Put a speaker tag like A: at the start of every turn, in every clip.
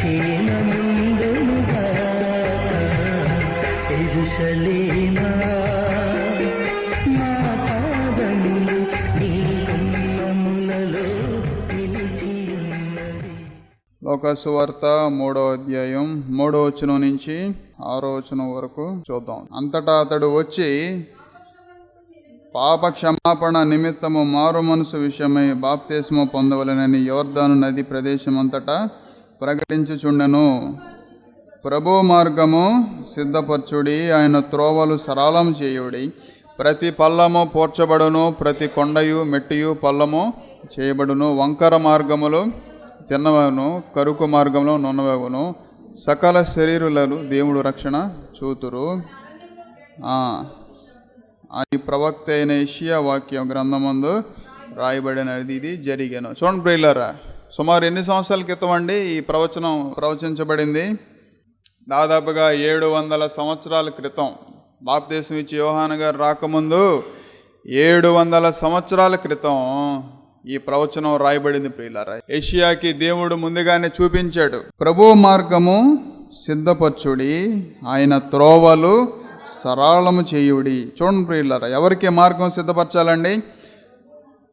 A: క్షేమముందునుగా యెరూషలేమా మా పాదములు నీ గుమ్మములలో నిలిచియున్నవి.
B: లోకాసు వార్త 3వ అధ్యాయం 3వ వచనం నుంచి 6వ వచనం వరకు చూద్దాం. అంతటా అతడు వచ్చి పాప క్షమాపణ నిమిత్తము మారు మనసు విషయమై బాప్తిస్మము పొందవలెనని యోర్దాను నది ప్రదేశమంతటా ప్రకటించుచుండెను. ప్రభు మార్గము సిద్ధపరచుడి, ఆయన త్రోవలు సరళం చేయుడి. ప్రతి పల్లము పోర్చబడును, ప్రతి కొండయు మెట్టియు పల్లము చేయబడును. వంకర మార్గములు తిన్నవను, కరుకు మార్గంలో నున్నవగును. సకల శరీరులను దేవుడు రక్షణ చూతురు. ఈ ప్రవక్త అయిన యెషయా వాక్యం గ్రంథమందు రాయబడినది ఇది జరిగాను. చూడండి ప్రియులారా, సుమారు ఎన్ని సంవత్సరాల క్రితం అండి ఈ ప్రవచనం ప్రవచించబడింది? దాదాపుగా 700 సంవత్సరాల క్రితం. బాప్తిస్మం ఇచ్చి యోహాను గారు రాకముందు 700 సంవత్సరాల క్రితం ఈ ప్రవచనం రాయబడింది ప్రియులారా. యెషయాకి దేవుడు ముందుగానే చూపించాడు, ప్రభు మార్గము సిద్ధపరచుడి, ఆయన త్రోవలు సరళము చేయుడి. చూడండి ప్రియులారా, ఎవరికి మార్గం సిద్ధపరచాలండి?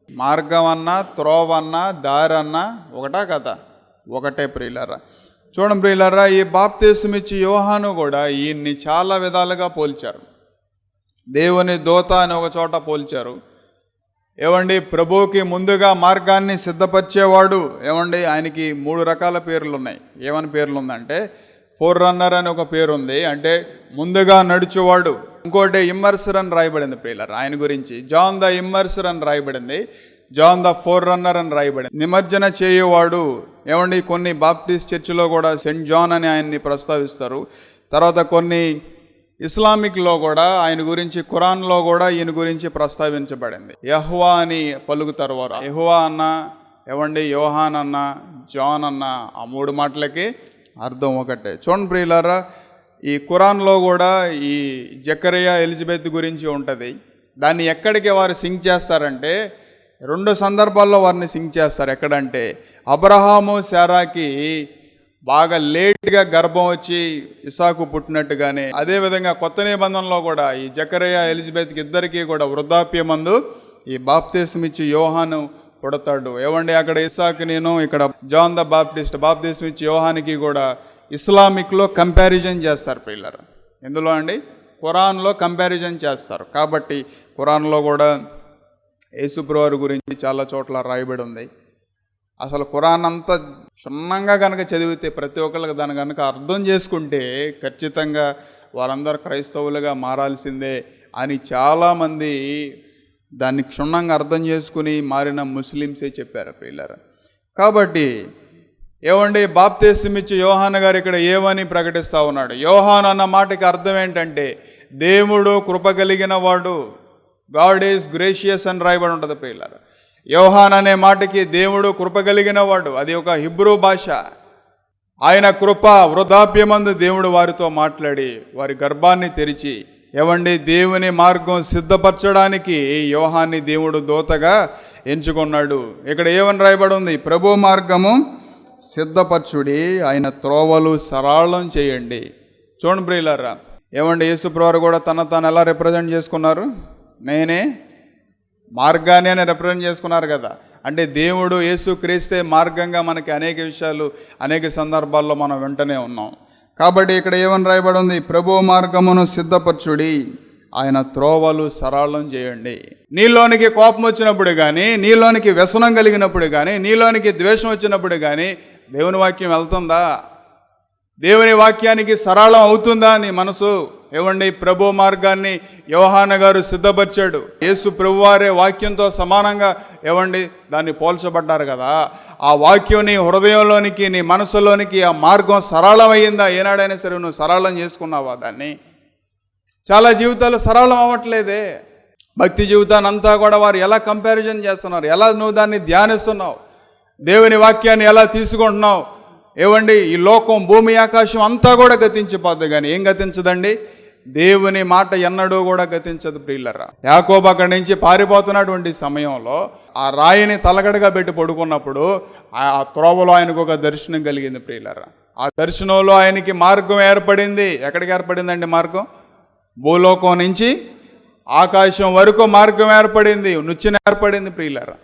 B: మార్గం అన్నా త్రోవ అన్నా దారి అన్నా ఒకటా కదా? ఒకటే ప్రియులారా. చూడండి ప్రియులారా, ఈ బాప్తిస్మం ఇచ్చి యోహాను కూడా ఈయన్ని చాలా విధాలుగా పోల్చారు. దేవుని దూత అని ఒక చోట పోల్చారు. ఏమండి, ప్రభువుకి ముందుగా మార్గాన్ని సిద్ధపరిచేవాడు. ఏమండి, ఆయనకి 3 రకాల పేర్లు ఉన్నాయి. ఏమని పేర్లు ఉందంటే, ఫోర్ రన్నర్ అని ఒక పేరు ఉంది, అంటే ముందుగా నడుచువాడు. ఇంకోటి ఇమ్మర్సర్ అని రాయబడింది ప్రియులారా ఆయన గురించి. జాన్ ద ఇమ్మర్సర్ అని రాయబడింది, జాన్ ద ఫోర్ రన్నర్ అని రాయబడింది. నిమజ్జన చేయువాడు. ఏమండి, కొన్ని బాప్టిస్ట్ చర్చిలో కూడా సెయింట్ జాన్ అని ఆయన్ని ప్రస్తావిస్తారు. తర్వాత కొన్ని ఇస్లామిక్లో కూడా ఆయన గురించి, ఖురాన్లో కూడా ఈయన గురించి ప్రస్తావించబడింది. యెహోవా అని పలుకుతారు వారు. యెహోవా అన్న, ఏమండి, యోహాన్ అన్న, జాన్ అన్న, ఆ 3 మాటలకి అర్థం ఒకటే. చూడండి ప్రియులారా, ఈ ఖురాన్లో కూడా ఈ జకరియా ఎలిజబెత్ గురించి ఉంటుంది. దాన్ని ఎక్కడికి వారు సింగ్ చేస్తారంటే, 2 సందర్భాల్లో వారిని సింగ్ చేస్తారు. ఎక్కడంటే, అబ్రహాము శారాకి బాగా లేట్గా గర్భం వచ్చి ఇసాకు పుట్టినట్టుగానే, అదేవిధంగా కొత్త నిబంధనలో కూడా ఈ జకరియా ఎలిజబెత్కి ఇద్దరికీ కూడా వృద్ధాప్యమందు ఈ బాప్తిస్మం ఇచ్చి యోహాను పుడతాడు. ఏమండి, అక్కడ ఇసాకు నేను, ఇక్కడ జాన్ ద బాప్తిస్మం ఇచ్చి యోహానికి కూడా ఇస్లామిక్లో కంపారిజన్ చేస్తారు పిల్లలు. ఎందులో అండి? ఖురాన్లో కంపారిజన్ చేస్తారు. కాబట్టి ఖురాన్లో కూడా యేసుప్రభువారి గురించి చాలా చోట్ల రాయబడి ఉంది. అసలు ఖురాన్ అంతా క్షుణ్ణంగా కనుక చదివితే, ప్రతి ఒక్కరికి దాన్ని కనుక అర్థం చేసుకుంటే ఖచ్చితంగా వారందరూ క్రైస్తవులుగా మారాల్సిందే అని చాలామంది దాన్ని క్షుణ్ణంగా అర్థం చేసుకుని మారిన ముస్లిమ్సే చెప్పారు పిల్లలు. కాబట్టి ఏమండి, బాప్తిస్మం ఇచ్చి యోహాను గారు ఇక్కడ ఏమని ప్రకటిస్తూ ఉన్నాడు? యోహాను అన్న మాటకి అర్థం ఏంటంటే, దేవుడు కృప కలిగిన వాడు. గాడ్ ఈజ్ గ్రేషియస్ అని రాయబడి ఉంటుంది పిల్లలు. యోహాన్ అనే మాటకి దేవుడు కృప కలిగిన వాడు, అది ఒక హిబ్రూ భాష. ఆయన కృప, వృద్ధాప్యమందు దేవుడు వారితో మాట్లాడి వారి గర్భాన్ని తెరిచి, ఏమండి, దేవుని మార్గం సిద్ధపరచడానికి యోహాన్ని దేవుడు దూతగా ఎంచుకున్నాడు. ఇక్కడ ఏమని రాయబడి ఉంది? ప్రభు మార్గము సిద్ధపరచుడి, ఆయన త్రోవలు సరళం చేయండి. చూడండి ప్రియులారా, ఏమండి, యేసుప్రభువారు కూడా తాను ఎలా రిప్రజెంట్ చేసుకున్నారు? నేనే మార్గాన్ని అని రిప్రజెంట్ చేసుకున్నారు కదా. అంటే దేవుడు యేసు క్రీస్తే మార్గంగా మనకి అనేక విషయాలు, అనేక సందర్భాల్లో మనం వెంటనే ఉన్నాం. కాబట్టి ఇక్కడ ఏమని రాయబడి ఉంది? ప్రభు మార్గమును సిద్ధపరచుడి, ఆయన త్రోవలు సరళం చేయండి. నీలోనికి కోపం వచ్చినప్పుడు కానీ, నీలోనికి వ్యసనం కలిగినప్పుడు కానీ, నీలోనికి ద్వేషం వచ్చినప్పుడు కానీ దేవుని వాక్యం వెళ్తుందా? దేవుని వాక్యానికి సరళం అవుతుందా నీ మనసు? ఏమండి, ప్రభు మార్గాన్ని యోహాను గారు సిద్ధపరిచాడు. యేసు ప్రభువారే వాక్యంతో సమానంగా ఏమండి దాన్ని పోల్చబడ్డారు కదా. ఆ వాక్యం నీ హృదయంలోనికి, నీ మనసులోనికి ఆ మార్గం సరళమయ్యిందా? ఏనాడైనా సరే నువ్వు సరళం చేసుకున్నావా దాన్ని? చాలా జీవితాలు సరళం అవ్వట్లేదే. భక్తి జీవితాన్ని అంతా కూడా వారు ఎలా కంపారిజన్ చేస్తున్నారు? ఎలా నువ్వు దాన్ని ధ్యానిస్తున్నావు? దేవుని వాక్యాన్ని ఎలా తీసుకుంటున్నావు? ఏవండి, ఈ లోకం, భూమి, ఆకాశం అంతా కూడా గతించిపోద్ది, కానీ ఏం గతించదండి? దేవుని మాట ఎన్నడూ కూడా గతించదు ప్రియులరా. యాకోబు అక్కడి నుంచి పారిపోతున్నటువంటి సమయంలో ఆ రాయిని తలగడగా పెట్టి పడుకున్నప్పుడు ఆ త్రోవలో ఆయనకు ఒక దర్శనం కలిగింది ప్రియులారా. ఆ దర్శనంలో ఆయనకి మార్గం ఏర్పడింది. ఎక్కడికి ఏర్పడిందండి మార్గం? భూలోకం నుంచి ఆకాశం వరకు మార్గం ఏర్పడింది, నుచ్చిన ఏర్పడింది ప్రియులారా.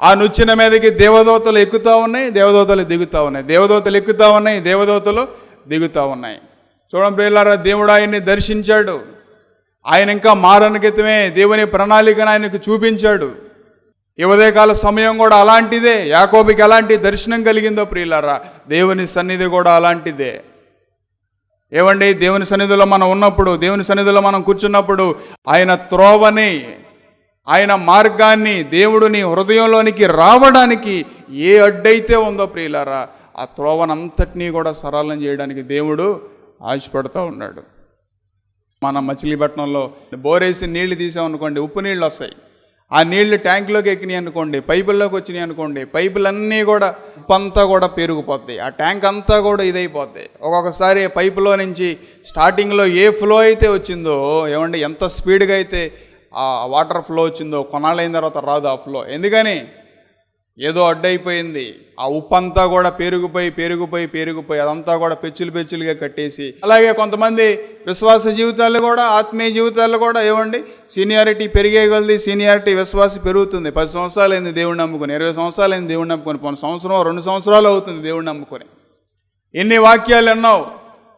B: ఆ నుచ్చిన మీదకి దేవదూతలు ఎక్కుతూ ఉన్నాయి, దేవదూతలు దిగుతూ ఉన్నాయి, దేవదూతలు ఎక్కుతూ ఉన్నాయి, దేవదూతలు దిగుతూ ఉన్నాయి. చూడండి ప్రియులారా, దేవుడు ఆయన్ని దర్శించాడు. ఆయన ఇంకా మారనికితమే దేవుని ప్రణాళికను ఆయనకు చూపించాడు. ఈ ఉదయకాల సమయం కూడా అలాంటిదే. యాకోబుకి ఎలాంటి దర్శనం కలిగిందో ప్రియులారా, దేవుని సన్నిధి కూడా అలాంటిదే. ఏమండి, దేవుని సన్నిధిలో మనం ఉన్నప్పుడు, దేవుని సన్నిధిలో మనం కూర్చున్నప్పుడు ఆయన త్రోవని, ఆయన మార్గాన్ని, దేవుడిని హృదయంలోనికి రావడానికి ఏ అడ్డైతే ఉందో ప్రియులారా, ఆ త్రోవనంతటినీ కూడా సరళం చేయడానికి దేవుడు ఆశపడుతూ ఉన్నాడు. మన మచిలీపట్నంలో బోరేసి నీళ్లు తీసామనుకోండి, ఉప్పు నీళ్ళు వస్తాయి. ఆ నీళ్లు ట్యాంకులోకి ఎక్కినాయి అనుకోండి, పైపుల్లోకి వచ్చినాయి అనుకోండి, పైపులన్నీ కూడా ఉప్పంతా కూడా పెరిగిపోతాయి, ఆ ట్యాంక్ అంతా కూడా ఇదైపోతాయి. ఒక్కొక్కసారి పైపులో నుంచి స్టార్టింగ్లో ఏ ఫ్లో అయితే వచ్చిందో, ఏమండి ఎంత స్పీడ్గా అయితే ఆ వాటర్ ఫ్లో వచ్చిందో, కొనాలైన తర్వాత రాదు ఆ ఫ్లో. ఎందుకని? ఏదో అడ్డైపోయింది. ఆ ఉప్పు అంతా కూడా పెరిగిపోయి అదంతా కూడా పెచ్చులుగా కట్టేసి. అలాగే కొంతమంది విశ్వాస జీవితాలు కూడా, ఆత్మీయ జీవితాలు కూడా ఏమండి సీనియారిటీ పెరిగే కొలది సీనియారిటీ విశ్వాస పెరుగుతుంది. 10 సంవత్సరాలు అయింది దేవుడిని నమ్ముకొని, 20 సంవత్సరాలు అయింది దేవుడిని నమ్ముకొని, 1 సంవత్సరం 2 సంవత్సరాలు అవుతుంది దేవుడిని నమ్ముకొని. ఎన్ని వాక్యాలు ఎన్నావు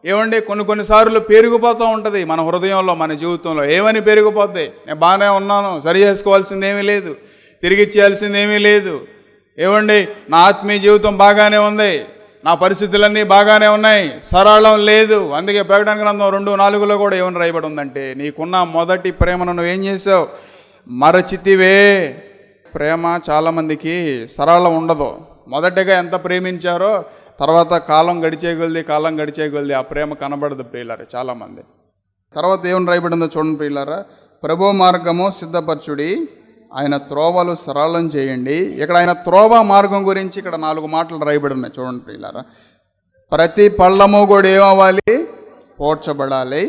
B: ఏమండి, కొన్నిసార్లు పెరిగిపోతూ ఉంటుంది మన హృదయంలో, మన జీవితంలో. ఏమని పెరిగిపోద్ది? నేను బాగానే ఉన్నాను, సరి చేసుకోవాల్సిందేమీ లేదు, తిరిగిచ్చేయాల్సిందేమీ లేదు. ఏమండి, నా ఆత్మీయ జీవితం బాగానే ఉంది, నా పరిస్థితులన్నీ బాగానే ఉన్నాయి, సరళం లేదు. అందుకే ప్రకటన గ్రంథం 2:4 కూడా ఏమని రాయబడి ఉందంటే, నీకున్న మొదటి ప్రేమను నువ్వేం చేసావు? మరచితివే. ప్రేమ చాలామందికి సరళం ఉండదు. మొదటగా ఎంత ప్రేమించారో తర్వాత కాలం గడిచే కొలది ఆ ప్రేమ కనబడదు ప్రియులారా చాలామంది. తర్వాత ఏమని రాయబడిందో చూడండి ప్రియులారా, ప్రభు మార్గము సిద్ధపరచుడి, ఆయన త్రోవలు సరళం చేయండి. ఇక్కడ ఆయన త్రోవ మార్గం గురించి ఇక్కడ 4 మాటలు రాయబడి ఉన్నాయి చూడండి ప్రియులారా. ప్రతి పళ్ళము కూడా ఏమవ్వాలి? పోడ్చబడాలి.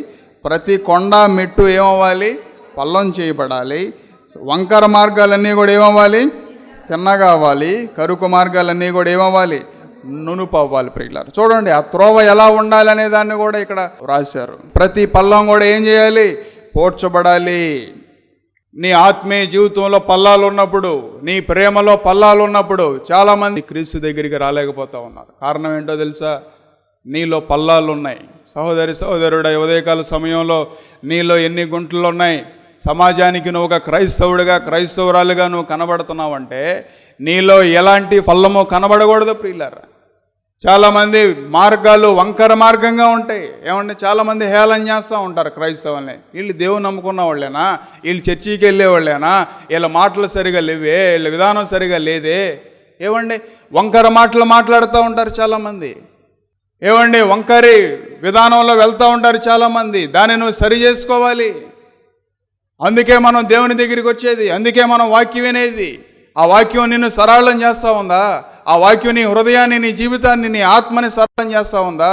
B: ప్రతి కొండ మెట్టు ఏమవ్వాలి? పల్లం చేయబడాలి. వంకర మార్గాలన్నీ కూడా ఏమవ్వాలి? తిన్నగా అవ్వాలి. కరుకు మార్గాలన్నీ కూడా ఏమవ్వాలి? నునుపు అవ్వాలి ప్రియులారా. చూడండి ఆ త్రోవ ఎలా ఉండాలి అనే దాన్ని కూడా ఇక్కడ రాశారు. ప్రతి పల్లం కూడా ఏం చేయాలి? పోడ్చబడాలి. నీ ఆత్మీయ జీవితంలో పల్లాలు ఉన్నప్పుడు, నీ ప్రేమలో పల్లాలు ఉన్నప్పుడు చాలామంది క్రీస్తు దగ్గరికి రాలేకపోతూ ఉన్నారు. కారణం ఏంటో తెలుసా? నీలో పల్లాలు ఉన్నాయి. సహోదరుడా, ఉదయకాల సమయంలో నీలో ఎన్ని గుంటలు ఉన్నాయి? సమాజానికి నువ్వు ఒక క్రైస్తవురాలుగా నువ్వు కనబడుతున్నావంటే నీలో ఎలాంటి పల్లమో కనబడకూడదు ప్రియులారా. చాలామంది మార్గాలు వంకర మార్గంగా ఉంటాయి. ఏమంటే చాలామంది హేళన చేస్తూ ఉంటారు క్రైస్తవుల్ని. వీళ్ళు దేవుని నమ్ముకున్న వాళ్ళేనా? వీళ్ళు చర్చికి వెళ్ళే వాళ్ళేనా? వీళ్ళ మాటలు సరిగా లేవే, వీళ్ళ విధానం సరిగా లేదే. ఏమండి వంకర మాటలు మాట్లాడుతూ ఉంటారు చాలామంది. ఏమండి వంకరి విధానంలో వెళ్తూ ఉంటారు చాలామంది. దాన్ని నువ్వు సరి చేసుకోవాలి. అందుకే మనం దేవుని దగ్గరికి వచ్చేది, అందుకే మనం వాక్యం వినేది. ఆ వాక్యం నిన్ను సరళం చేస్తూ ఉందా? ఆ వాక్యం నీ హృదయాన్ని, నీ జీవితాన్ని, నీ ఆత్మని సరళం చేస్తూ ఉందా?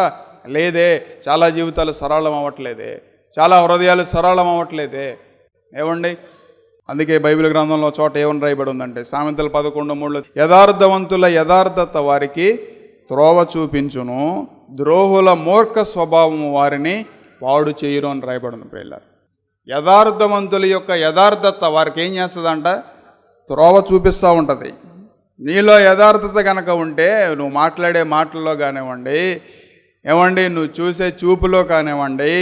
B: లేదే. చాలా జీవితాలు సరళం అవ్వట్లేదే, చాలా హృదయాలు సరళం అవ్వట్లేదే. ఏమండి అందుకే బైబిల్ గ్రంథంలో చోట ఏమని రాయబడి ఉందంటే, సామెతలు 11:3 యథార్థవంతుల యథార్థత వారికి త్రోవ చూపించును, ద్రోహుల మూర్ఖ స్వభావము వారిని పాడు చేయును అని రాయబడి ఉంది ప్రియులారా. యథార్థవంతుల యొక్క యథార్థత వారికి ఏం చేస్తుందంట? త్రోవ చూపిస్తూ ఉంటుంది. నీలో యథార్థత కనుక ఉంటే నువ్వు మాట్లాడే మాటల్లో కానివ్వండి, ఏమండి నువ్వు చూసే చూపులో కానివ్వండి,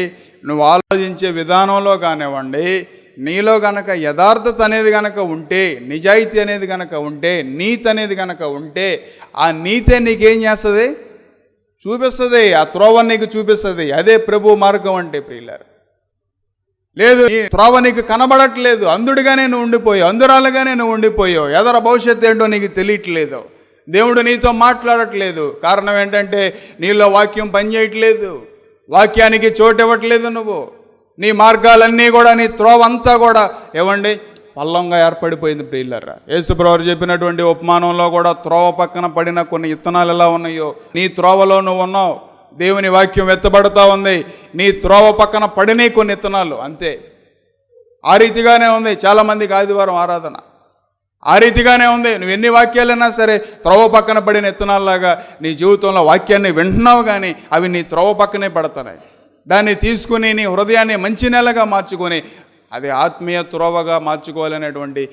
B: నువ్వు ఆలోచించే విధానంలో కానివ్వండి, నీలో గనక యథార్థత అనేది కనుక ఉంటే, నిజాయితీ అనేది కనుక ఉంటే, నీతి అనేది కనుక ఉంటే, ఆ నీతే నీకేం చేస్తుంది? చూపిస్తుంది. ఆ త్రోవ నీకు చూపిస్తుంది. అదే ప్రభు మార్గం అంటే ప్రియులారా. లేదు, ఈ త్రోవ నీకు కనబడట్లేదు, అందుడిగానే నువ్వు ఉండిపోయావు, అందురాలుగానే నువ్వు ఉండిపోయావు, ఎదర భవిష్యత్తు ఏంటో నీకు తెలియట్లేదు, దేవుడు నీతో మాట్లాడట్లేదు. కారణం ఏంటంటే నీలో వాక్యం పనిచేయట్లేదు, వాక్యానికి చోటు ఇవ్వట్లేదు. నువ్వు నీ మార్గాలన్నీ కూడా, నీ త్రోవ అంతా కూడా ఏమండి పల్లంగా ఏర్పడిపోయింది ప్రియులారా. యేసుప్రభువు చెప్పినటువంటి ఉపమానంలో కూడా త్రోవ పక్కన పడిన కొన్ని విత్తనాలు ఎలా ఉన్నాయో, నీ త్రోవలో నువ్వు ఉన్నావు, దేవుని వాక్యం ఎత్తబడుతూ ఉంది, నీ త్రోవ పక్కన పడిన కొన్ని విత్తనాలు అంతే. ఆ రీతిగానే ఉంది చాలామందికి ఆదివారం ఆరాధన. ఆ రీతిగానే ఉంది. నువ్వు ఎన్ని వాక్యాలైనా సరే త్రోవ పక్కన పడిన విత్తనాల్లాగా నీ జీవితంలో వాక్యాన్ని వింటున్నావు, కానీ అవి నీ త్రోవ పక్కనే పడుతున్నాయి. దాన్ని తీసుకుని నీ హృదయాన్ని మంచి నెలగా మార్చుకొని అది ఆత్మీయ త్రోవగా మార్చుకోవాలనేటువంటి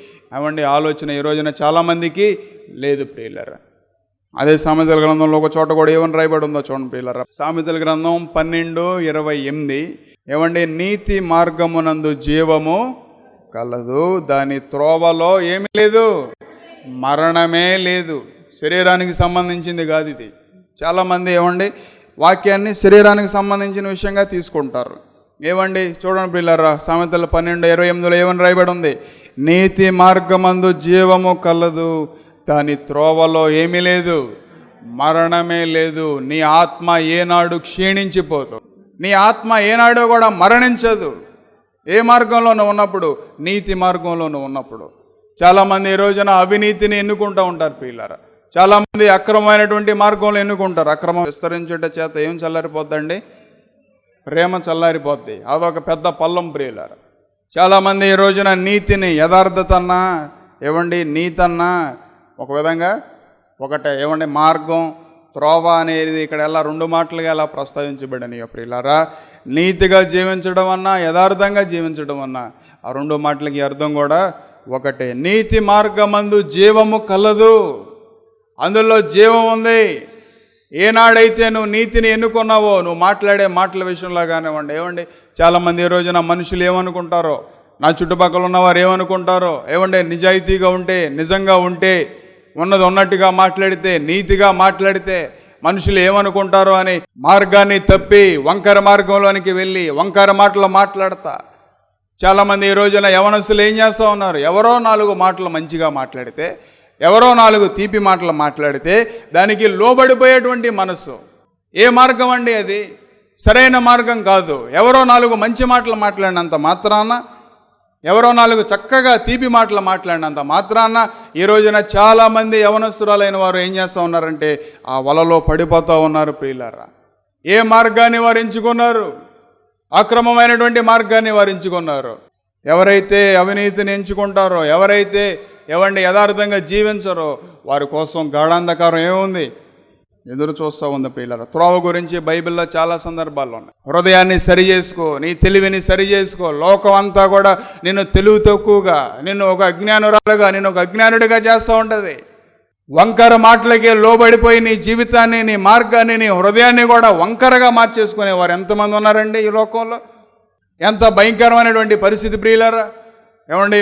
B: ఆలోచన ఈ రోజున చాలామందికి లేదు ప్రియులారా. అదే సామెతల గ్రంథంలో ఒక చోట కూడా ఏమని రాయబడి ఉందో చూడండి ప్రియులారా. సామెతల గ్రంథం 12:28 నీతి మార్గమునందు జీవము కలదు, దాని త్రోవలో ఏమీ లేదు, మరణమే లేదు. శరీరానికి సంబంధించింది కాదు ఇది. చాలామంది వాక్యాన్ని శరీరానికి సంబంధించిన విషయంగా తీసుకుంటారు. చూడండి ప్రియులారా, సామెతల 12:28 ఏమని రాయబడి ఉంది? నీతి మార్గమందు జీవము కలదు, దాని త్రోవలో ఏమీ లేదు, మరణమే లేదు. నీ ఆత్మ ఏనాడు క్షీణించిపోదు, నీ ఆత్మ ఏనాడు కూడా మరణించదు. ఏ మార్గంలో నువ్వు ఉన్నప్పుడు? నీతి మార్గంలో నువ్వు ఉన్నప్పుడు. చాలామంది ఈ రోజున అవినీతిని ఎన్నుకుంటూ ఉంటారు ప్రియులారా. చాలామంది అక్రమమైనటువంటి మార్గంలో ఎన్నుకుంటారు. అక్రమం విస్తరించుట చేత ఏం చల్లారిపోద్దండి? ప్రేమ చల్లారిపోద్ది. అదొక పెద్ద పల్లం ప్రియులారా. చాలామంది ఈ రోజున నీతిని, యథార్థతన్నా నీతన్నా ఒక విధంగా ఒకటే మార్గం, త్రోవ అనేది ఇక్కడ ఎలా రెండు మాటలుగా ఎలా ప్రస్తావించబడినాయి ప్రియులారా. నీతిగా జీవించడం అన్నా, యథార్థంగా జీవించడం అన్నా, ఆ రెండు మాటలకి అర్థం కూడా ఒకటే. నీతి మార్గమందు జీవము కలదు, అందులో జీవం ఉంది. ఏనాడైతే నువ్వు నీతిని ఎన్నుకున్నావో, నువ్వు మాట్లాడే మాటల విషయంలో కానివ్వండి చాలామంది ఈ రోజున మనుషులు ఏమనుకుంటారో, నా చుట్టుపక్కల ఉన్నవారు ఏమనుకుంటారో, నిజాయితీగా ఉంటే, నిజంగా ఉంటే, ఉన్నది ఉన్నట్టుగా మాట్లాడితే, నీతిగా మాట్లాడితే మనుషులు ఏమనుకుంటారో అని మార్గాన్ని తప్పి వంకర మార్గంలోనికి వెళ్ళి వంకర మాటలు మాట్లాడతా చాలామంది ఈ రోజున యవనస్తులు ఏం చేస్తూ ఉన్నారు? ఎవరో 4 మాటలు మంచిగా మాట్లాడితే, ఎవరో 4 తీపి మాటలు మాట్లాడితే దానికి లోబడిపోయేటువంటి మనసు. ఏ మార్గం అండి అది? సరైన మార్గం కాదు. ఎవరో 4 మంచి మాటలు మాట్లాడినంత మాత్రాన, ఎవరో 4 చక్కగా తీపి మాటలు మాట్లాడినంత మాత్రాన ఈ రోజున చాలామంది యవనస్తురాలైన వారు ఏం చేస్తూ ఉన్నారంటే ఆ వలలో పడిపోతూ ఉన్నారు ప్రియులారా. ఏ మార్గాన్ని వారు ఎంచుకున్నారు? అక్రమమైనటువంటి మార్గాన్ని వారు ఎంచుకున్నారు. ఎవరైతే అవినీతిని ఎంచుకుంటారో, ఎవరైతే యథార్థంగా జీవించరో వారి కోసం గాఢాంధకారం ఏముంది? ఎదురు చూస్తూ ఉంది ప్రియులారా. త్రోవ గురించి బైబిల్లో చాలా సందర్భాలు ఉన్నాయి. హృదయాన్ని సరి చేసుకో, నీ తెలివిని సరి చేసుకో. లోకం అంతా కూడా నిన్ను తెలివి తక్కువగా, నిన్ను ఒక అజ్ఞానురాలుగా, నిన్ను ఒక అజ్ఞానుడిగా చేస్తూ ఉంటుంది. వంకర మాటలకే లోబడిపోయి నీ జీవితాన్ని, నీ మార్గాన్ని, నీ హృదయాన్ని కూడా వంకరగా మార్చేసుకునే వారు ఎంతమంది ఉన్నారండి ఈ లోకంలో? ఎంత భయంకరమైనటువంటి పరిస్థితి ప్రియులారా.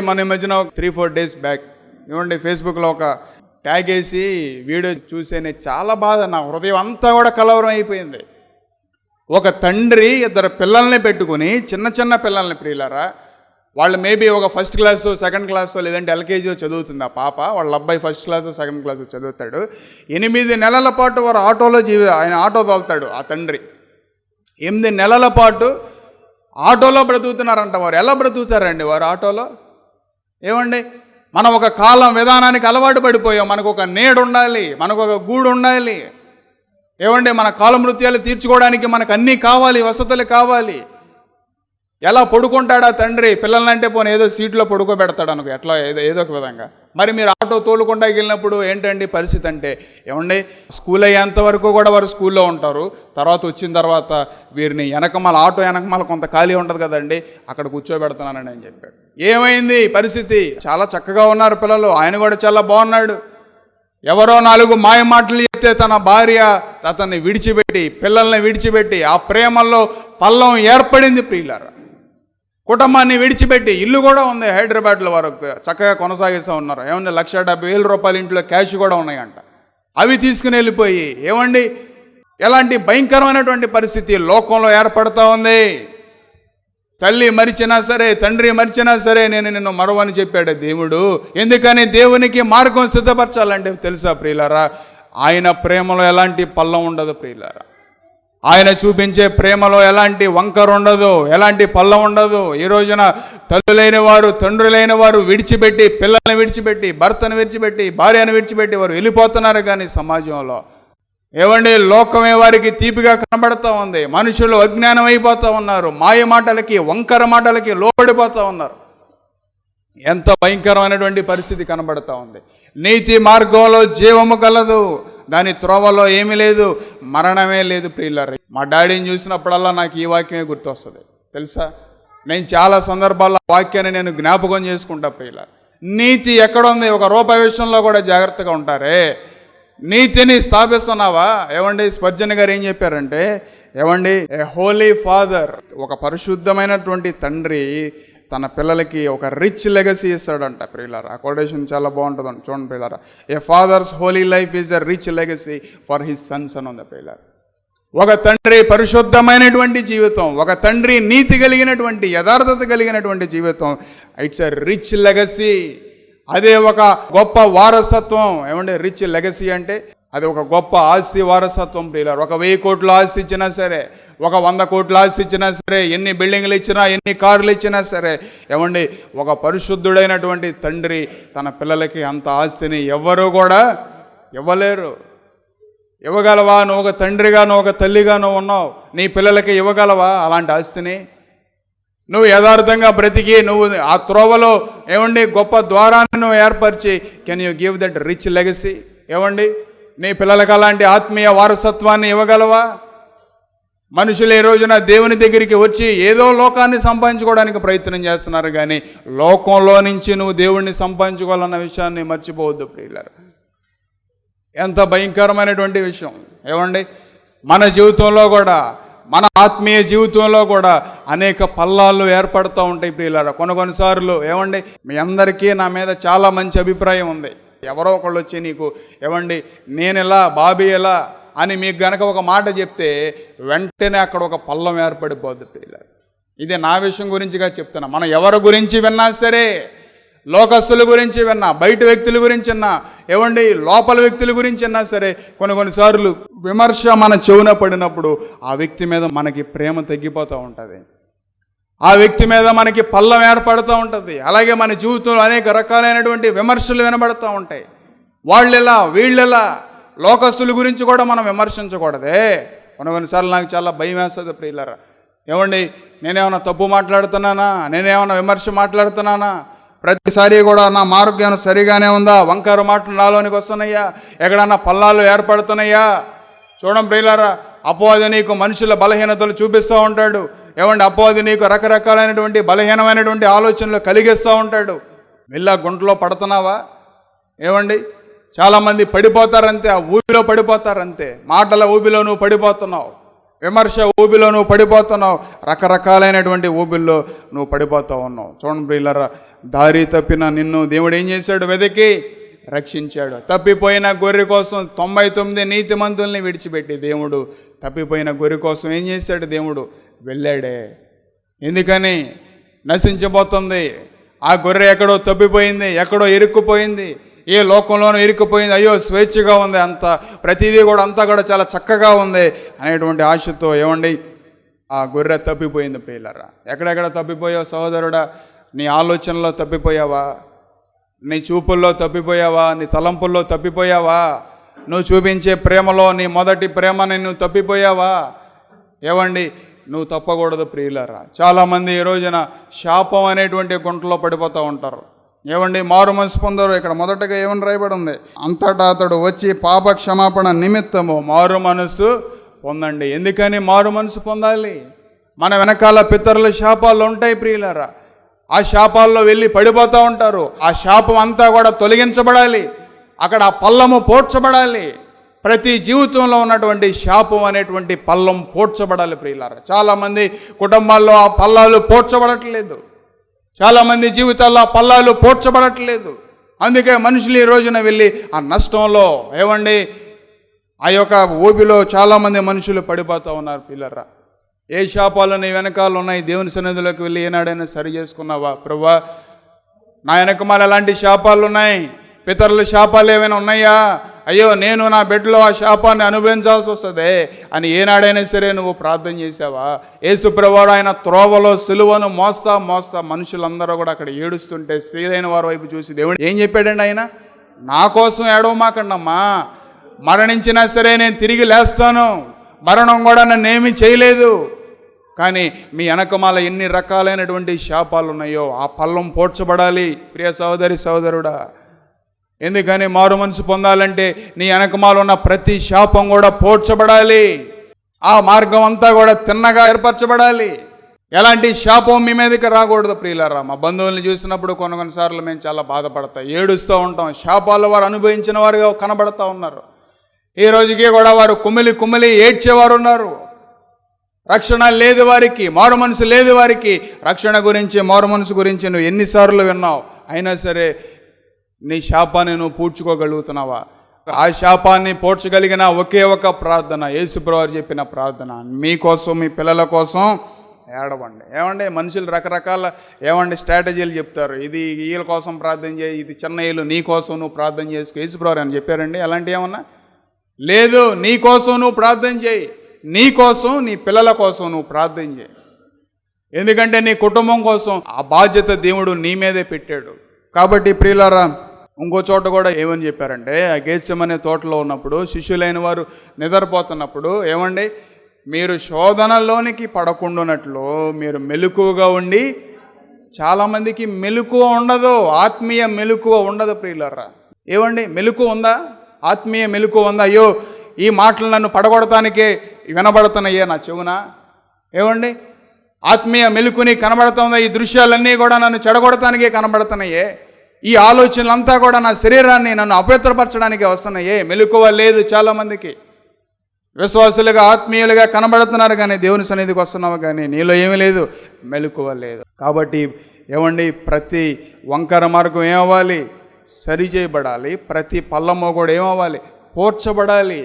B: మన మధ్యన 3-4 డేస్ బ్యాక్ ఫేస్బుక్లో ఒక ట్యాగ్ వేసి వీడియో చూసేనే చాలా బాధ, నా హృదయం అంతా కూడా కలవరం అయిపోయింది. ఒక తండ్రి 2 పిల్లల్ని పెట్టుకుని, చిన్న చిన్న పిల్లల్ని ప్రియులారా, వాళ్ళు మేబీ ఒక 1st క్లాసు 2nd క్లాసు లేదంటే LKG చదువుతుంది ఆ పాప, వాళ్ళ అబ్బాయి 1st క్లాసు 2nd క్లాసు చదువుతాడు. 8 నెలల పాటు వారు ఆటోలో ఆయన ఆటో తోలుతాడు ఆ తండ్రి. 8 నెలల పాటు ఆటోలో బ్రతుకుతున్నారంట. వారు ఎలా బ్రతుకుతారండి వారు ఆటోలో? మనం ఒక కాలం విధానానికి అలవాటు పడిపోయాం. మనకు ఒక నీడ ఉండాలి, మనకు ఒక గూడు ఉండాలి. మన కాలమృత్యాలు తీర్చుకోవడానికి మనకు అన్నీ కావాలి, వసతులు కావాలి. ఎలా పడుకుంటాడా తండ్రి? పిల్లలంటే పోనీ ఏదో సీట్లో పడుకోబెడతాడు అనుకో, ఎట్లా ఏదో ఒక విధంగా. మరి మీరు ఆటో తోలుకుండా వెళ్ళినప్పుడు ఏంటండి పరిస్థితి అంటే, స్కూల్ అయ్యేంత వరకు కూడా వారు స్కూల్లో ఉంటారు. తర్వాత వచ్చిన తర్వాత వీరిని ఆటో వెనకమాల కొంత ఖాళీ ఉంటుంది కదండి, అక్కడ కూర్చోబెడుతున్నానని అని చెప్పాడు. ఏమైంది పరిస్థితి? చాలా చక్కగా ఉన్నారు పిల్లలు, ఆయన కూడా చాలా బాగున్నాడు. ఎవరో 4 మాయ మాటలు చెప్తే తన భార్య అతన్ని విడిచిపెట్టి, పిల్లల్ని విడిచిపెట్టి, ఆ ప్రేమల్లో పల్లం ఏర్పడింది ప్రియులారా. కుటుంబాన్ని విడిచిపెట్టి, ఇల్లు కూడా ఉంది హైదరాబాద్లో, వారు చక్కగా కొనసాగిస్తూ ఉన్నారు. 1,70,000 రూపాయలు ఇంట్లో క్యాష్ కూడా ఉన్నాయంట. అవి తీసుకుని వెళ్ళిపోయి ఎలాంటి భయంకరమైనటువంటి పరిస్థితి లోకంలో ఏర్పడుతూ ఉంది. తల్లి మరిచినా సరే, తండ్రి మరిచినా సరే, నేను నిన్ను మరవని చెప్పాడు దేవుడు. ఎందుకని? దేవునికి మార్గం సిద్ధపరచాలంటే తెలుసా ప్రియులారా, ఆయన ప్రేమలో ఎలాంటి పల్లం ఉండదు ప్రియులారా. ఆయన చూపించే ప్రేమలో ఎలాంటి వంకర ఉండదు, ఎలాంటి పల్లం ఉండదు. ఈ రోజున తల్లులైన వారు, తండ్రులైన వారు విడిచిపెట్టి, పిల్లల్ని విడిచిపెట్టి, భర్తను విడిచిపెట్టి, భార్యను విడిచిపెట్టి వారు వెళ్ళిపోతున్నారు. కానీ సమాజంలో లోకమే వారికి తీపిగా కనబడుతూ ఉంది. మనుషులు అజ్ఞానం అయిపోతూ ఉన్నారు. మాయ మాటలకి, వంకర మాటలకి లోబడిపోతూ ఉన్నారు. ఎంత భయంకరమైనటువంటి పరిస్థితి కనబడతా ఉంది. నీతి మార్గంలో జీవము కలదు, దాని త్రోవలో ఏమీ లేదు, మరణమే లేదు ప్రియులారా. మా డాడీని చూసినప్పుడల్లా నాకు ఈ వాక్యమే గుర్తొస్తుంది తెలుసా. నేను చాలా సందర్భాల్లో వాక్యాన్ని నేను జ్ఞాపకం చేసుకుంటా ప్రియులారా. నీతి ఎక్కడుంది? ఒక రూపాయి విషయంలో కూడా జాగ్రత్తగా ఉంటారే. నీతిని స్థాపిస్తున్నావా? ఏమండి స్పర్జన్ గారు ఏం చెప్పారంటే, ఏమండి ఏ హోలీ ఫాదర్, ఒక పరిశుద్ధమైనటువంటి తండ్రి తన పిల్లలకి ఒక రిచ్ లెగసీ ఇస్తాడంట ప్రియులారా. ఆ కొటేషన్ చాలా బాగుంటుందండి, చూడండి ప్రియులారా. A father's holy life is a rich legacy for his sons అని ఉంది ప్రియులారా. ఒక తండ్రి పరిశుద్ధమైనటువంటి జీవితం, ఒక తండ్రి నీతి కలిగినటువంటి యథార్థత కలిగినటువంటి జీవితం, ఇట్స్ ఎ రిచ్ లెగసీ. అదే ఒక గొప్ప వారసత్వం. ఏమంటే రిచ్ లెగసీ అంటే అది ఒక గొప్ప ఆస్తి వారసత్వం ప్రియులారా. ఒక 1000 కోట్ల ఆస్తి ఇచ్చినా సరే, ఒక 100 కోట్ల ఆస్తి ఇచ్చినా సరే, ఎన్ని బిల్డింగ్లు ఇచ్చినా, ఎన్ని కార్లు ఇచ్చినా సరే, ఏమండి ఒక పరిశుద్ధుడైనటువంటి తండ్రి తన పిల్లలకి అంత ఆస్తిని ఎవ్వరూ కూడా ఇవ్వలేరు. ఇవ్వగలవా? నువ్వు ఒక తండ్రిగా, నువ్వు ఒక తల్లిగా నువ్వు ఉన్నావు, నీ పిల్లలకి ఇవ్వగలవా అలాంటి ఆస్తిని? నువ్వు యథార్థంగా బ్రతికి నువ్వు ఆ త్రోవలో ఏమండి గొప్ప ద్వారాన్ని నువ్వు ఏర్పరిచి, can you give that rich legacy? ఏమండి నీ పిల్లలకు అలాంటి ఆత్మీయ వారసత్వాన్ని ఇవ్వగలవా? మనుషులు ఈ రోజున దేవుని దగ్గరికి వచ్చి ఏదో లోకాన్ని సంపాదించుకోవడానికి ప్రయత్నం చేస్తున్నారు, కానీ లోకంలో నుంచి నువ్వు దేవుణ్ణి సంపాదించుకోవాలన్న విషయాన్ని మర్చిపోవద్దు ప్రియులారా. ఎంత భయంకరమైనటువంటి విషయం. ఏమండి మన జీవితంలో కూడా, మన ఆత్మీయ జీవితంలో కూడా అనేక పల్లాలు ఏర్పడుతూ ఉంటాయి ప్రియులారా. కొన్నిసార్లు ఏమండి మీ అందరికీ నా మీద చాలా మంచి అభిప్రాయం ఉంది. ఎవరో ఒకళ్ళు వచ్చి నీకు ఏమండి నేను ఎలా, బాబీ ఎలా అని మీకు గనక ఒక మాట చెప్తే వెంటనే అక్కడ ఒక పల్లం ఏర్పడిపోద్ది ప్రియులారా. ఇది నా విషయం గురించిగా చెప్తున్నా. మనం ఎవరి గురించి విన్నా సరే, లోకస్తుల గురించి విన్నా, బయట వ్యక్తుల గురించి విన్నా, ఏమండి లోపల వ్యక్తుల గురించి విన్నా సరే, కొన్నిసార్లు విమర్శ మన చెవున పడినప్పుడు ఆ వ్యక్తి మీద మనకి ప్రేమ తగ్గిపోతూ ఉంటుంది, ఆ వ్యక్తి మీద మనకి పల్లం ఏర్పడుతూ ఉంటుంది. అలాగే మన జీవితంలో అనేక రకాలైనటువంటి విమర్శలు వినబడుతూ ఉంటాయి. వాళ్ళెలా, వీళ్ళెలా, లోకస్తుల గురించి కూడా మనం విమర్శించకూడదే. కొన్నిసార్లు నాకు చాలా భయం వేస్తుంది ప్రియులారా. ఏమండి నేనేమన్నా తప్పు మాట్లాడుతున్నానా, నేనేమన్నా విమర్శ మాట్లాడుతున్నానా? ప్రతిసారి కూడా నా మార్గం సరిగానే ఉందా? వంకర మాటలు నాలోనికి వస్తున్నాయా? ఎక్కడన్నా పల్లాలు ఏర్పడుతున్నాయా? చూడండి ప్రియులారా, అపవాది నీకు మనుషుల బలహీనతలు చూపిస్తూ ఉంటాడు. ఏమండి అపవాది నీకు రకరకాలైనటువంటి బలహీనమైనటువంటి ఆలోచనలు కలిగిస్తూ ఉంటాడు. వెళ్ళా గుంటలో పడుతున్నావా? ఏమండి చాలామంది పడిపోతారంతే, ఆ ఊబిలో పడిపోతారంతే. మాటల ఊబిలో నువ్వు పడిపోతున్నావు, విమర్శ ఊబిలో నువ్వు పడిపోతున్నావు, రకరకాలైనటువంటి ఊబిల్లో నువ్వు పడిపోతూ ఉన్నావు. చూడండి ప్రియులారా, దారి తప్పిన నిన్ను దేవుడు ఏం చేశాడు? వెతికి రక్షించాడు. తప్పిపోయిన గొర్రె కోసం 99 నీతిమంతుల్ని విడిచిపెట్టి దేవుడు తప్పిపోయిన గొర్రె కోసం ఏం చేశాడు? దేవుడు వెళ్ళాడే. ఎందుకని? నశించబోతుంది. ఆ గొర్రె ఎక్కడో తప్పిపోయింది, ఎక్కడో ఇరుక్కుపోయింది, ఏ లోకంలోనూ ఇరుక్కుపోయింది. అయ్యో స్వేచ్ఛగా ఉంది, అంత ప్రతిదీ కూడా అంతా కూడా చాలా చక్కగా ఉంది అనేటువంటి ఆశతో ఏమండి ఆ గొర్రె తప్పిపోయింది ప్రియులారా. ఎక్కడెక్కడ తప్పిపోయావు సహోదరుడా? నీ ఆలోచనలో తప్పిపోయావా? నీ చూపుల్లో తప్పిపోయావా? నీ తలంపుల్లో తప్పిపోయావా? నువ్వు చూపించే ప్రేమలో నీ మొదటి ప్రేమని నువ్వు తప్పిపోయావా? ఏమండి నువ్వు తప్పకూడదు ప్రియులారా. చాలామంది ఈ రోజున శాపం అనేటువంటి గుంటలో పడిపోతూ ఉంటారు. ఏమండి మారు మనసు పొందరు. ఇక్కడ మొదటగా ఏమని రాయబడి ఉంది? అంతటా అతడు వచ్చి పాప క్షమాపణ నిమిత్తము మారు మనసు పొందండి. ఎందుకని మారు మనసు పొందాలి? మన వెనకాల పితరుల శాపాలు ఉంటాయి ప్రియులారా. ఆ శాపాల్లో వెళ్ళి పడిపోతూ ఉంటారు. ఆ శాపం అంతా కూడా తొలగించబడాలి, అక్కడ ఆ పల్లము పోడ్చబడాలి. ప్రతి జీవితంలో ఉన్నటువంటి శాపం అనేటువంటి పల్లం పోడ్చబడాలి ప్రియులారా. చాలామంది కుటుంబాల్లో ఆ పల్లాలు పోడ్చబడట్లేదు, చాలామంది జీవితాల్లో ఆ పల్లాలు పోడ్చబడట్లేదు. అందుకే మనుషులు ఈ రోజున వెళ్ళి ఆ నష్టంలో ఏమండి ఆ యొక్క ఊబిలో చాలామంది మనుషులు పడిపోతూ ఉన్నారు పిల్లరా. ఏ శాపాలు నీ వెనకాల ఉన్నాయి? దేవుని సన్నిధిలోకి వెళ్ళి ఏనాడైనా సరి చేసుకున్నావా? ప్రభువా నా వెనకమాల ఎలాంటి శాపాలు ఉన్నాయి? పితరుల శాపాలు ఏమైనా ఉన్నాయా? అయ్యో నేను నా బిడ్డలో ఆ శాపాన్ని అనుభవించాల్సి వస్తుంది అని ఏనాడైనా సరే నువ్వు ప్రార్థన చేసావా? యేసు ప్రభువు ఆయన త్రోవలో సిలువను మోస్తా మనుషులందరూ కూడా అక్కడ ఏడుస్తుంటే స్త్రీలైన వారి వైపు చూసి దేవుడు ఏం చెప్పాడండి? ఆయన నా కోసం ఏడవమాకండమ్మా, మరణించినా సరే నేను తిరిగి లేస్తాను, మరణం కూడా నన్ను ఏమీ చేయలేదు, కానీ మీ వెనకమాల ఎన్ని రకాలైనటువంటి శాపాలు ఉన్నాయో ఆ పల్లం పోడ్చబడాలి ప్రియ సహోదరి సహోదరుడా. ఎందుకని మారు మనసు పొందాలంటే నీ వెనకమాల ఉన్న ప్రతి శాపం కూడా పోడ్చబడాలి. ఆ మార్గం అంతా కూడా తిన్నగా ఏర్పరచబడాలి. ఎలాంటి శాపం మీ మీదకి రాకూడదు ప్రియులారా. మా బంధువుల్ని చూసినప్పుడు కొన్నిసార్లు మేము చాలా బాధపడతాం, ఏడుస్తూ ఉంటాం. శాపాలు వారు అనుభవించిన వారుగా కనబడతా ఉన్నారు. ఈ రోజుకి కూడా వారు కుమిలి ఏడ్చేవారు ఉన్నారు. రక్షణ లేదు వారికి, మారు మనసు లేదు వారికి. రక్షణ గురించి మారు మనసు గురించి నువ్వు ఎన్నిసార్లు విన్నావు, అయినా సరే నీ శాపాన్ని నువ్వు పూడ్చుకోగలుగుతున్నావా? ఆ శాపాన్ని పోడ్చగలిగిన ఒకే ఒక ప్రార్థన, యేసుప్రభువు చెప్పిన ప్రార్థన, మీకోసం మీ పిల్లల కోసం ఏడవండి. ఏమండి మనుషులు రకరకాల స్ట్రాటజీలు చెప్తారు. ఇది వీళ్ళ కోసం ప్రార్థన చేయి, ఇది చిన్న వీళ్ళు నీ కోసం నువ్వు ప్రార్థన చేసుకో. యేసుప్రభువు అని చెప్పారండి అలాంటివి ఏమన్నా? లేదు, నీ కోసం నువ్వు ప్రార్థన చేయి, నీ కోసం నీ పిల్లల కోసం నువ్వు ప్రార్థన చేయి. ఎందుకంటే నీ కుటుంబం కోసం ఆ బాధ్యత దేవుడు నీ మీదే పెట్టాడు. కాబట్టి ప్రియులారా, ఇంకో చోట కూడా ఏమని చెప్పారంటే, ఆ గేత్సెమనే తోటలో ఉన్నప్పుడు శిష్యులైన వారు నిద్రపోతున్నప్పుడు ఏమండి, మీరు శోధనలోనికి పడకుండానట్లు మీరు మెలకువగా ఉండి. చాలామందికి మెలకువ ఉండదు, ఆత్మీయ మెలకువ ఉండదు ప్రియులారా. ఏమండి మెలకువ ఉందా? ఆత్మీయ మెలకువ ఉందా? అయ్యో ఈ మాటలు నన్ను పడగొడటానికే వినబడుతున్నాయే నా చెవున. ఏమండి ఆత్మీయ మెలకుని కనబడుతుందా? ఈ దృశ్యాలన్నీ కూడా నన్ను చెడగొడటానికే కనబడుతున్నాయే. ఈ ఆలోచనలంతా కూడా నా శరీరాన్ని నన్ను అపవిత్రపరచడానికి వస్తున్నాయే. మెలకువ లేదు చాలామందికి. విశ్వాసులుగా ఆత్మీయులుగా కనబడుతున్నారు కానీ దేవుని సన్నిధికి వస్తున్నావు కానీ నీలో ఏమీ లేదు, మెలకువ లేదు. కాబట్టి ఏమండి ప్రతి వంకర మార్గం ఏమవ్వాలి? సరి చేయబడాలి. ప్రతి పల్లము కూడా ఏమవ్వాలి? పోడ్చబడాలి.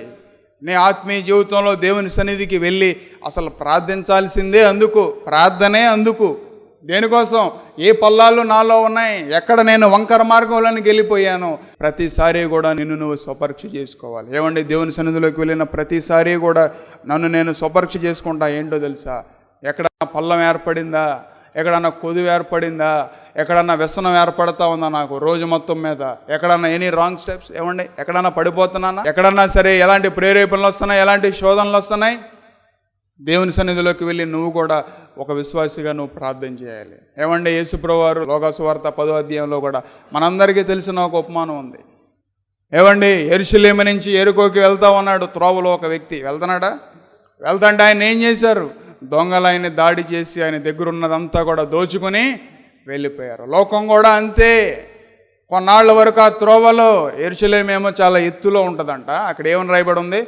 B: నీ ఆత్మీయ జీవితంలో దేవుని సన్నిధికి వెళ్ళి అసలు ప్రార్థించాల్సిందే అందుకు, ప్రార్థనే అందుకు. దేనికోసం? ఏ పల్లాలు నాలో ఉన్నాయి, ఎక్కడ నేను వంకర మార్గంలోనికి వెళ్ళిపోయాను, ప్రతిసారి కూడా నిన్ను నువ్వు స్వపరీక్ష చేసుకోవాలి. ఏమండి దేవుని సన్నిధిలోకి వెళ్ళిన ప్రతిసారి కూడా నన్ను నేను స్వపరీక్ష చేసుకుంటా. ఏంటో తెలుసా? ఎక్కడన్నా పల్లం ఏర్పడిందా, ఎక్కడన్నా కొదువు ఏర్పడిందా, ఎక్కడన్నా వ్యసనం ఏర్పడతా ఉందా నాకు రోజు మొత్తం మీద, ఎక్కడన్నా ఎనీ రాంగ్ స్టెప్స్, ఏమండి ఎక్కడన్నా పడిపోతున్నానా, ఎక్కడన్నా సరే ఎలాంటి ప్రేరేపణలు వస్తున్నాయి, ఎలాంటి శోధనలు వస్తున్నాయి. దేవుని సన్నిధిలోకి వెళ్ళి నువ్వు కూడా ఒక విశ్వాసిగా నువ్వు ప్రార్థన చేయాలి. ఏమండి యేసుప్రభువు వారు లోకాసువార్త 10వ అధ్యాయంలో కూడా మనందరికీ తెలిసిన ఒక ఉపమానం ఉంది. ఏమండి యెరూషలేము నుంచి యెరికోకి వెళ్తా ఉన్నాడు. త్రోవలో ఒక వ్యక్తి వెళ్తున్నాడా? వెళ్తుంటే ఆయన ఏం చేశారు? దొంగలు ఆయన్ని దాడి చేసి ఆయన దగ్గర ఉన్నదంతా కూడా దోచుకొని వెళ్ళిపోయారు. లోకం కూడా అంతే. కొన్నాళ్ళ వరకు ఆ త్రోవలో, యెరూషలేము ఏమో చాలా ఎత్తులో ఉంటుందంట, అక్కడ ఏమని రాయబడి ఉంది?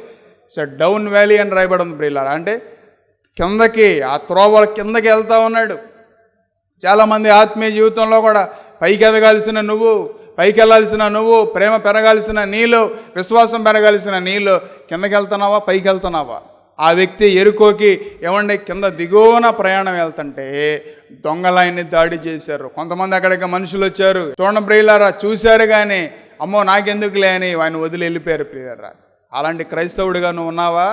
B: ఇట్స్ డౌన్ వ్యాలీ అని రాయబడి ఉంది ప్రియులారా. అంటే కిందకి, ఆ త్రోవల కిందకి వెళ్తా ఉన్నాడు. చాలామంది ఆత్మీయ జీవితంలో కూడా పైకి ఎదగాల్సిన నువ్వు, పైకి వెళ్ళాల్సిన నువ్వు, ప్రేమ పెరగాల్సిన నీలో, విశ్వాసం పెరగాల్సిన నీలో కిందకి వెళ్తున్నావా, పైకి వెళ్తున్నావా? ఆ వ్యక్తి యెరికోకి ఏమండి కింద దిగువన ప్రయాణం వెళ్తుంటే దొంగలాయన్ని దాడి చేశారు. కొంతమంది అక్కడికి మనుషులు వచ్చారు. చూడండి ప్రియులారా, చూశారు కానీ అమ్మో నాకెందుకులే అని ఆయన వదిలి వెళ్ళిపోయారు ప్రియులారా. అలాంటి క్రైస్తవుడిగా నువ్వు ఉన్నావా?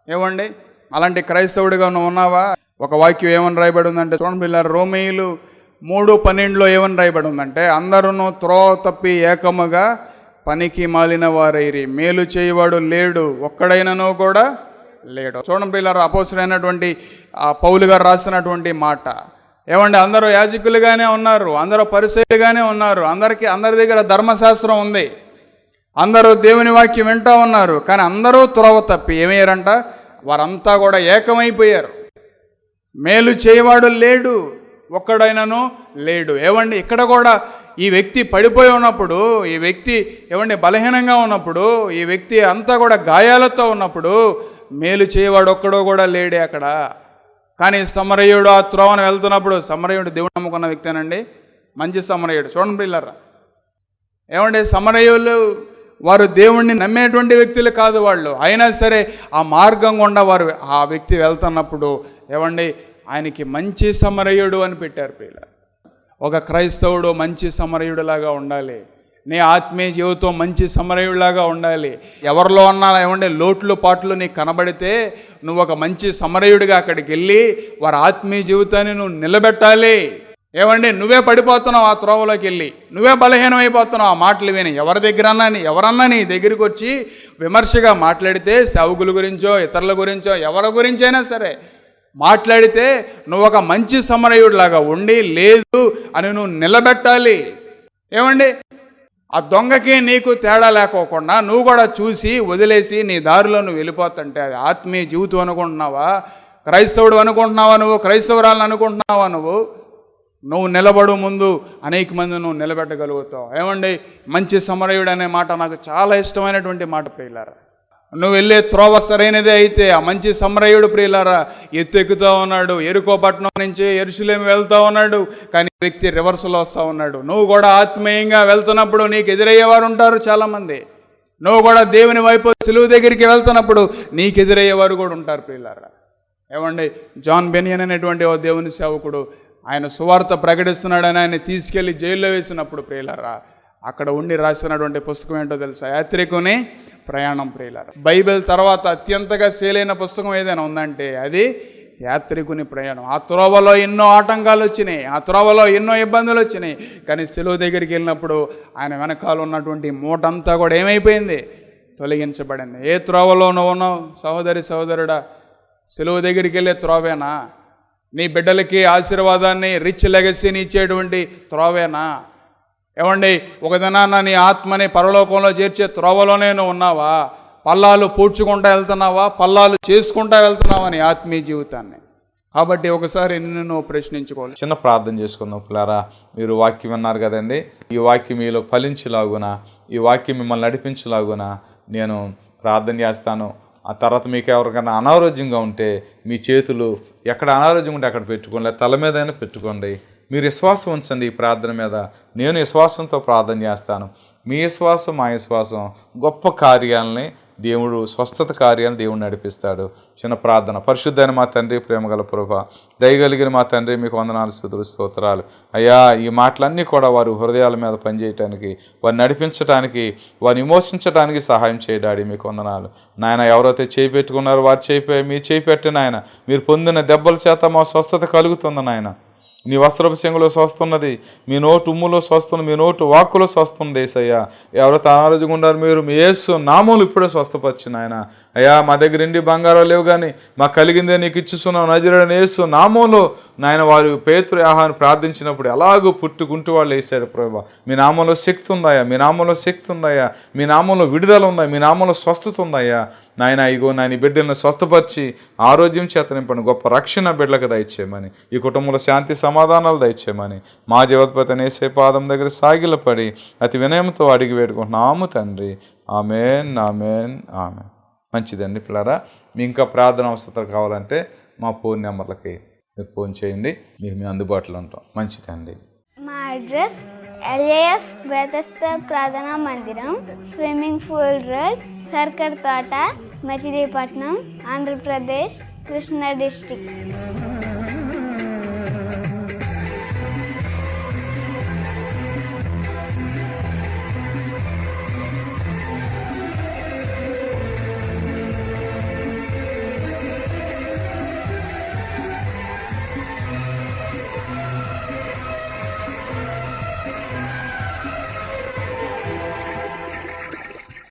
B: ఏమండి అలాంటి క్రైస్తవుడిగా నువ్వు ఉన్నావా? ఒక వాక్యం ఏమని రాయబడి ఉందంటే చూడండి ప్రియులారా, రోమీయులు 3:12 ఏమని రాయబడి ఉందంటే, అందరూ త్రోవ తప్పి ఏకముగా పనికి మాలిన వారైరి, మేలు చేయవాడు లేడు, ఒక్కడైనను కూడా లేడు. చూడండి ప్రియులారా, అపోస్తలుడైనటువంటి పౌలు గారు రాసినటువంటి మాట. ఏమండి అందరూ యాజకులుగానే ఉన్నారు, అందరూ పరిసయ్యులుగానే ఉన్నారు, అందరి దగ్గర ధర్మశాస్త్రం ఉంది, అందరూ దేవుని వాక్యం వింటూ ఉన్నారు. కానీ అందరూ త్రోవ తప్పి ఏమయ్యారంట? వారంతా కూడా ఏకమైపోయారు. మేలు చేయవాడు లేడు, ఒక్కడైనను లేడు. ఏమండి ఇక్కడ కూడా ఈ వ్యక్తి పడిపోయి ఉన్నప్పుడు, ఈ వ్యక్తి ఏమండి బలహీనంగా ఉన్నప్పుడు, ఈ వ్యక్తి అంతా కూడా గాయాలతో ఉన్నప్పుడు మేలు చేయవాడు ఒక్కడో కూడా లేడే అక్కడ. కానీ సమరయుడు ఆ త్రోవను వెళ్తున్నప్పుడు, సమరయుడు దేవుడు నమ్ముకున్న వ్యక్తేనండి, మంచి సమరయుడు. చూడండి పిల్లరా, ఏమండి సమరయులు వారు దేవుణ్ణి నమ్మేటువంటి వ్యక్తులు కాదు వాళ్ళు. అయినా సరే ఆ మార్గం గుండా వారు ఆ వ్యక్తి వెళ్తున్నప్పుడు ఏమండి ఆయనకి మంచి సమరయుడు అని పెట్టారు పిల్ల. ఒక క్రైస్తవుడు మంచి సమరయుడిలాగా ఉండాలి. నీ ఆత్మీయ జీవితం మంచి సమరయుడిలాగా ఉండాలి. ఎవరిలో ఉన్నా ఏమంటే లోట్లు పాట్లు నీకు కనబడితే నువ్వు ఒక మంచి సమరయుడిగా అక్కడికి వెళ్ళి వారి ఆత్మీయ జీవితాన్ని నువ్వు నిలబెట్టాలి. ఏమండి నువ్వే పడిపోతున్నావు ఆ త్రోవలోకి వెళ్ళి, నువ్వే బలహీనం అయిపోతున్నావు ఆ మాటలు విని. ఎవరన్నా నీ దగ్గరికి వచ్చి విమర్శగా మాట్లాడితే, సేవకుల గురించో ఇతరుల గురించో ఎవరి గురించైనా సరే మాట్లాడితే నువ్వు ఒక మంచి సమరయుడిలాగా ఉండి లేదు అని నువ్వు నిలబెట్టాలి. ఏమండి, ఆ దొంగకి నీకు తేడా లేకోకుండా నువ్వు కూడా చూసి వదిలేసి నీ దారిలో నువ్వు వెళ్ళిపోతుంటే అది ఆత్మీయ జీవితం అనుకుంటున్నావా? క్రైస్తవుడు అనుకుంటున్నావా? నువ్వు క్రైస్తవురాలను అనుకుంటున్నావా? నువ్వు నిలబడు ముందు అనేక మంది నువ్వు నిలబెట్టగలుగుతావు. ఏమండి, మంచి సమరయుడు అనే మాట నాకు చాలా ఇష్టమైనటువంటి మాట ప్రియులారా. నువ్వు వెళ్ళే త్రోవ సరైనదే అయితే ఆ మంచి సమరయుడు ప్రియులారా ఎత్తెక్కుతూ ఉన్నాడు. ఎరుకో పట్టణం నుంచి యెరూషలేము వెళ్తూ ఉన్నాడు, కానీ వ్యక్తి రివర్స్లో వస్తూ ఉన్నాడు. నువ్వు కూడా ఆత్మీయంగా వెళ్తున్నప్పుడు నీకు ఎదురయ్యేవారు ఉంటారు చాలామంది. నువ్వు కూడా దేవుని వైపు సిలువ దగ్గరికి వెళ్తున్నప్పుడు నీకు ఎదురయ్యేవారు కూడా ఉంటారు ప్రియులారా. ఏమండి, జాన్ బెనియన్ అనేటువంటి ఓ దేవుని సేవకుడు ఆయన సువార్త ప్రకటిస్తున్నాడని ఆయన తీసుకెళ్లి జైల్లో వేసినప్పుడు ప్రియులారా అక్కడ ఉండి రాసినటువంటి పుస్తకం ఏంటో తెలుసా? యాత్రికుని ప్రయాణం ప్రియులారా. బైబిల్ తర్వాత అత్యంతగా సేలైన పుస్తకం ఏదైనా ఉందంటే అది యాత్రికుని ప్రయాణం. ఆ త్రోవలో ఎన్నో ఆటంకాలు వచ్చినాయి, ఆ త్రోవలో ఎన్నో ఇబ్బందులు వచ్చినాయి, కానీ సిలువ దగ్గరికి వెళ్ళినప్పుడు ఆయన వెనకాల ఉన్నటువంటి మూటంతా కూడా ఏమైపోయింది? తొలగించబడింది. ఏ త్రోవలో నువ్వు ఉన్నావు సహోదరి సహోదరుడా? సిలువ దగ్గరికి వెళ్ళే త్రోవేనా? నీ బిడ్డలకి ఆశీర్వాదాన్ని రిచ్ లెగసీని ఇచ్చేటువంటి త్రోవేనా? ఏమండి, ఒక దినాన్న నీ ఆత్మని పరలోకంలో చేర్చే త్రోవలోనే నువ్వు ఉన్నావా? పల్లాలు పూడ్చుకుంటూ వెళ్తున్నావా? పల్లాలు చేసుకుంటూ వెళ్తున్నావా నీ ఆత్మీయ జీవితాన్ని? కాబట్టి ఒకసారి నిన్ను నువ్వు ప్రశ్నించుకోవాలి.
C: చిన్న ప్రార్థన చేసుకుందాం పిల్లారా. మీరు వాక్యం విన్నారు కదండి. ఈ వాక్యం మీలో ఫలించేలాగున, ఈ వాక్యం మిమ్మల్ని నడిపించేలాగున నేను ప్రార్థన చేస్తాను. ఆ తర్వాత మీకు ఎవరికైనా అనారోగ్యంగా ఉంటే మీ చేతులు ఎక్కడ అనారోగ్యం ఉంటే అక్కడ పెట్టుకోండి, తల మీదైనా పెట్టుకోండి. మీరు విశ్వాసం ఉంచండి ఈ ప్రార్థన మీద. నేను విశ్వాసంతో ప్రార్థన చేస్తాను. మీ విశ్వాసం మా విశ్వాసం గొప్ప కార్యాలని దేవుడు, స్వస్థత కార్యాలను దేవుడు నడిపిస్తాడు. చిన్న ప్రార్థన. పరిశుద్ధైన మా తండ్రి, ప్రేమగల ప్రభువా, దయగలిగిన మా తండ్రి, మీకు వందనాలు స్తుతులు స్తోత్రాలు అయ్యా. ఈ మాటలన్నీ కూడా వారి హృదయాల మీద పనిచేయటానికి, వారిని నడిపించడానికి, వారిని విమోచించడానికి సహాయం చేయడాడి మీకు వందనాలు నాయన. ఎవరైతే చేయి పెట్టుకున్నారో వారు చేయి మీరు చేయి పెట్టి నాయన, మీరు పొందిన దెబ్బల చేత మా స్వస్థత కలుగుతుంది నాయన. నీ వస్త్రపు చెంగులో స్వస్తున్నది, మీ నోటు ఉమ్ములో స్వస్థున్నది, మీ నోటు వాక్కులో స్వస్థున్నది ఏసయ్యా. ఎవరైతే అనారోగ్యంగా ఉన్నారు మీరు మీ యేసు నామములు ఇప్పుడే స్వస్థపరిచిన ఆయన. అయ్యా, మా దగ్గర ఇండి బంగారం లేవు కానీ మాకు కలిగిందే నీకు ఇచ్చుస్తున్నాం నజరేయుడైన యేసు నామంలో నాయన. వారు పేతురు ఆహాన్ని ప్రార్థించినప్పుడు ఎలాగో పుట్టుకుంటూ వాళ్ళు వేసాడు ప్రభా. మీ నామంలో శక్తి ఉందయ్యా, మీ నామంలో శక్తి ఉందయ్యా, మీ నామంలో విడుదల ఉందయ్యా, మీ నామంలో స్వస్థత ఉందయ్యా నాయన. ఇగో నాయన బిడ్డలను స్వస్థపరిచి ఆరోగ్యం చేత నింపండి, గొప్ప రక్షణ బిడ్డలకు దయచేయమని, ఈ కుటుంబంలో శాంతి సమాధానాలు దయచేయమని మా జీవోత్పత్తి నేసే పాదం దగ్గర సాగిలపడి అతి వినయంతో అడిగి వేడుకుంటున్నాము తండ్రి. Amen, amen, amen. మంచిదండి పిల్లరా. మీ ఇంకా ప్రార్థన అవసరం కావాలంటే మా ఫోన్ నెంబర్లకి మీరు ఫోన్ చేయండి, మేము అందుబాటులో ఉంటాం. మంచిదండి.
D: మా అడ్రస్ LAF బెతెస్దా ప్రార్థనా మందిరం, స్విమ్మింగ్ పూల్ రోడ్, సర్కర్ తోట, మచిలీపట్నం, ఆంధ్రప్రదేశ్, కృష్ణా డిస్ట్రిక్ట్.